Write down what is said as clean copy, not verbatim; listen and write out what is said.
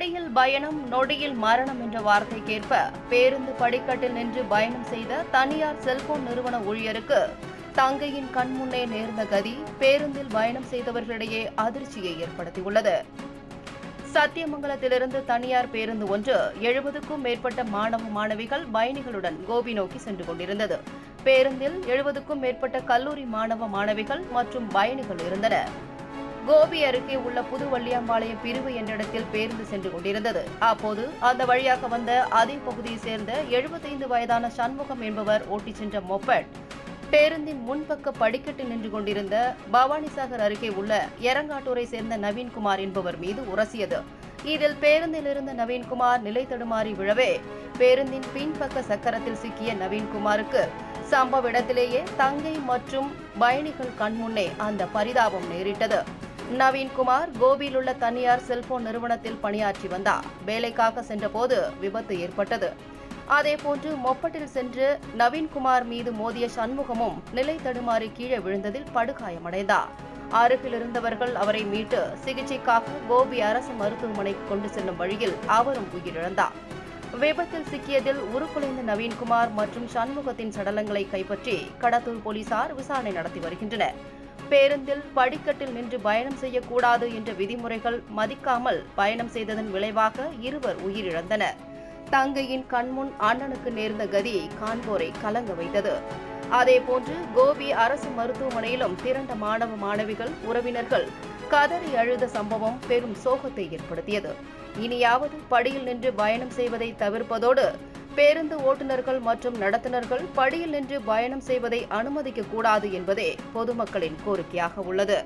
படியில் பயணம் நொடியில் மரணம் என்ற வார்த்தைக்கேற்ப பேருந்து படிக்கட்டில் நின்று பயணம் செய்த தனியார் செல்போன் நிறுவன ஊழியருக்கு தங்கையின் கண்முன்னே நேர்ந்த கதி பேருந்தில் பயணம் செய்தவர்களிடையே அதிர்ச்சியை ஏற்படுத்தியுள்ளது. சத்தியமங்கலத்திலிருந்து தனியார் பேருந்து ஒன்று 70க்கும் மேற்பட்ட மாணவ மாணவிகள் பயணிகளுடன் கோபி நோக்கி சென்று கொண்டிருந்தது. பேருந்தில் 70க்கும் மேற்பட்ட கல்லூரி மாணவ மாணவிகள் மற்றும் பயணிகள் இருந்தனர். கோபி அருகே உள்ள புதுவள்ளியாம்பாளையம் பிரிவு என்ற இடத்தில் பேருந்து சென்று கொண்டிருந்தது. அப்போது அந்த வழியாக வந்த அதே பகுதியைச் சேர்ந்த 75 வயதான சண்முகம் என்பவர் ஓட்டிச் சென்ற மொப்பட் பேருந்தின் முன்பக்க படிக்கட்டில் நின்று கொண்டிருந்த பவானிசாகர் அருகே உள்ள எரங்காட்டூரை சேர்ந்த நவீன்குமார் என்பவர் மீது உரசியது. இதில் பேருந்தில் இருந்த நவீன்குமார் நிலை தடுமாறி விழவே பேருந்தின் பின்பக்க சக்கரத்தில் சிக்கிய நவீன்குமாருக்கு சம்பவ இடத்திலேயே தங்கை மற்றும் பயணிகள் கண்முன்னே அந்த பரிதாபம் நேரிட்டது. நவீன்குமார் கோபியில் உள்ள தனியார் செல்போன் நிறுவனத்தில் பணியாற்றி வந்தார். வேலைக்காக சென்றபோது விபத்து ஏற்பட்டது. அதேபோன்று மொப்பட்டில் சென்று நவீன்குமார் மீது மோதிய சண்முகமும் நிலை தடுமாறி கீழே விழுந்ததில் படுகாயமடைந்தார். அருகில் இருந்தவர்கள் அவரை மீட்டு சிகிச்சைக்காக கோபி அரசு மருத்துவமனைக்கு கொண்டு செல்லும் வழியில் அவரும் உயிரிழந்தார். விபத்தில் சிக்கியதில் உருக்குலைந்த நவீன்குமார் மற்றும் சண்முகத்தின் சடலங்களை கைப்பற்றி கடத்தூர் போலீசார் விசாரணை நடத்தி வருகின்றனர். பேருந்தில் படிக்கட்டில் நின்று பயணம் செய்யக்கூடாது என்ற விதிமுறைகள் மதிக்காமல் பயணம் செய்ததன் விளைவாக இருவர் உயிரிழந்தனர். தங்கையின் கண்முன் அண்ணனுக்கு நேர்ந்த கதி காண்போரை கலங்க வைத்தது. அதேபோன்று கோபி அரசு மருத்துவமனையிலும் திரண்ட மாணவ மாணவிகள் உறவினர்கள் கதறி அழுத சம்பவம் பெரும் சோகத்தை ஏற்படுத்தியது. இனியாவது படியில் நின்று பயணம் செய்வதை தவிர்ப்பதோடு பேருந்து ஓட்டுநர்கள் மற்றும் நடத்துனர்கள் படியில் நின்று பயணம் செய்வதை அனுமதிக்க கூடாது என்பதே பொதுமக்களின் கோரிக்கையாக உள்ளது.